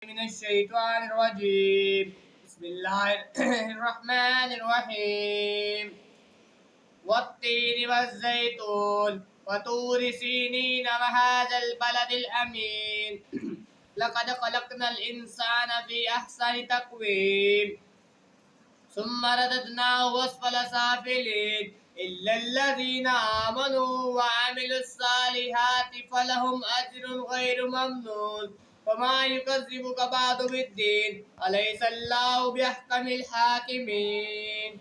من الشيطان الرجيم. بسم الله الرحمن الرحيم. والتين والزيتون وطور سينين وهذا البلد الأمين لقد خلقنا الإنسان في أحسن تقويم ثم رددناه أسفل سافلين إلا الذين آمنوا وعملوا الصالحات فلهم أجر غير ممنون وما يكذبك بعد بالدين أليس الله بأحكم الحاكمين.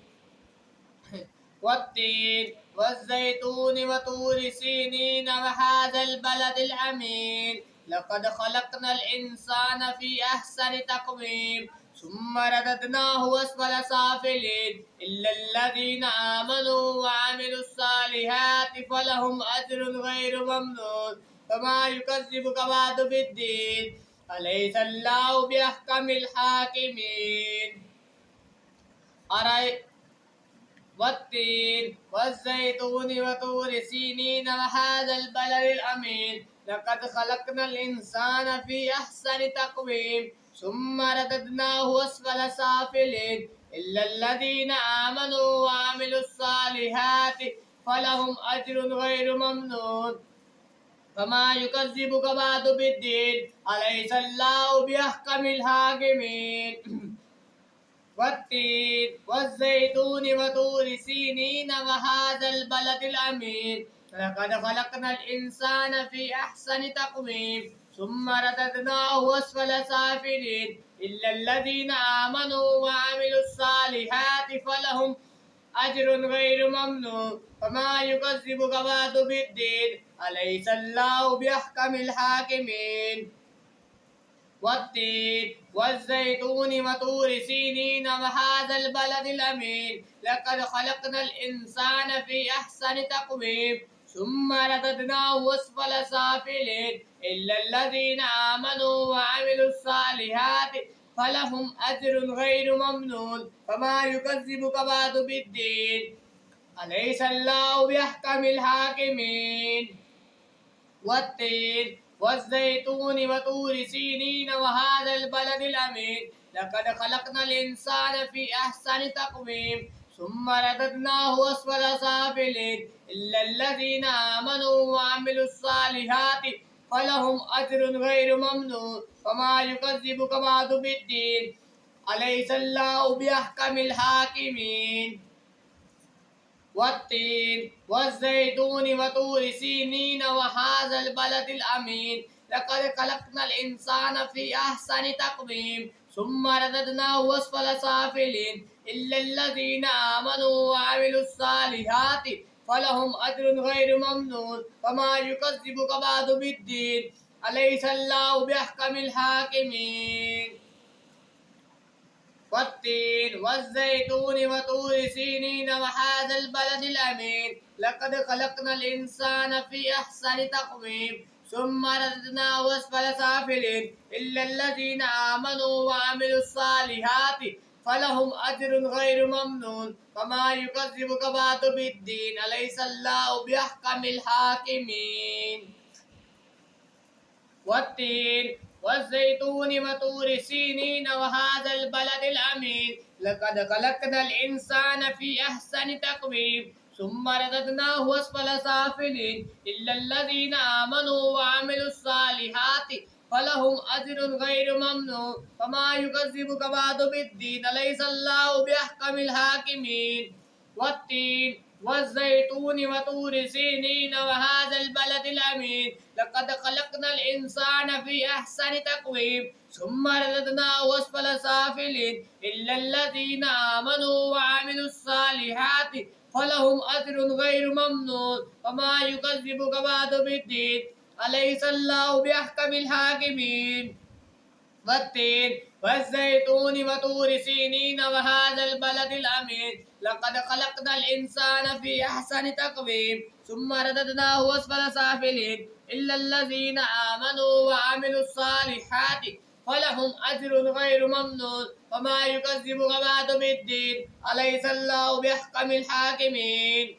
والتين والزيتون وطور سينين وهذا البلد الأمين لقد خلقنا الإنسان في أحسن تقويم ثم رددناه أسفل سافلين إلا الذين آمنوا وعملوا الصالحات فلهم أجر غير ممنون فما يكذبك بعد بالدين أليس الله بأحكم الحاكمين. والتين والزيتون وطور سينين وهذا البلد الأمين لقد خلقنا الإنسان في أحسن تقويم ثم رددناه أسفل سافلين إلا الذين آمنوا وعملوا الصالحات فلهم أجر غير ممنون فما يكذبك بعد بالدين أليس الله بأحكم الحاكمين. والتين والزيتون وطور سينين وهذا البلد الأمين لقد خلقنا الإنسان في أحسن تقويم ثم رددناه أسفل سافلين إلا الذين آمنوا وعملوا الصالحات فلهم أجر غير ممنون فما يكذبك بعد بالدين أليس الله بأحكم الحاكمين. والتين والزيتون وطور سينين وهذا البلد الأمين لقد خلقنا الإنسان في أحسن تقويم ثم رددناه أسفل سافلين إلا الذين آمنوا وعملوا الصالحات فلهم أجر غير ممنون فما يكذبك بعد بالدين أليس الله بأحكم الحاكمين. والتين والزيتون وطور سينين وهذا البلد الأمين لقد خلقنا الإنسان في أحسن تقويم ثم رددناه أسفل سافلين إلا الذين آمنوا وعملوا الصالحات فلهم أجر غير ممنون فما يكذبك بعد بالدين أليس الله بأحكم الحاكمين. والتين والزيتون وطور سينين وهذا البلد الأمين لقد خلقنا الإنسان في أحسن تقويم ثم رددناه أسفل سافلين إلا الذين آمنوا وعملوا الصالحات فلهم أجر غير ممنون فما يكذبك بعد بالدين أليس الله بأحكم الحاكمين. والتين والزيتون وطور سينين وهذا البلد الأمين لقد خلقنا الإنسان في أحسن تقويم ثم رددناه أسفل سافلين إلا الذين آمنوا وعملوا الصالحات فلهم أجر غير ممنون فما يكذبك بعد بالدين أليس الله بأحكم الحاكمين. والتين والزيتون وطور سينين وهذا البلد الأمين لقد خلقنا الإنسان في أحسن تقويم ثم رددناه أسفل سافلين إلا الذين آمنوا وعملوا الصالحات فلهم أجر غير ممنون فما يكذبك بعد بالدين أليس الله بأحكم الحاكمين. والتين والزيتون وطور سينين وهذا البلد الأمين لقد خلقنا الإنسان في أحسن تقويم ثم رددناه أسفل سافلين إلا الذين آمنوا وعملوا الصالحات فلهم أجر غير ممنون وما يكذبك بعد بالدين أليس الله بأحكم الحاكمين. والتين والزيتون وطور سينين وهذا البلد الأمين لقد خلقنا الإنسان في أحسن تقويم ثم رددناه أسفل سافلين إلا الذين آمنوا وعملوا الصالحات فلهم أجر غير ممنون وما يكذبك بعد بالدين أليس الله بأحكم الحاكمين.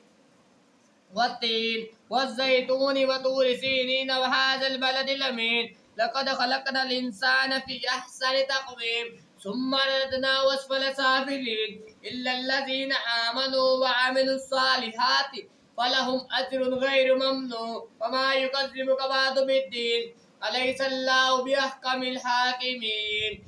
والتين والزيتون وطور سينين وهذا البلد الأمين لقد خلقنا الإنسان في أحسن تقويم ثم رددناه أسفل سافلين إلا الذين آمنوا وعملوا الصالحات فلهم أجر غير ممنون وما يكذبك بعد بالدين أليس الله بأحكم الحاكمين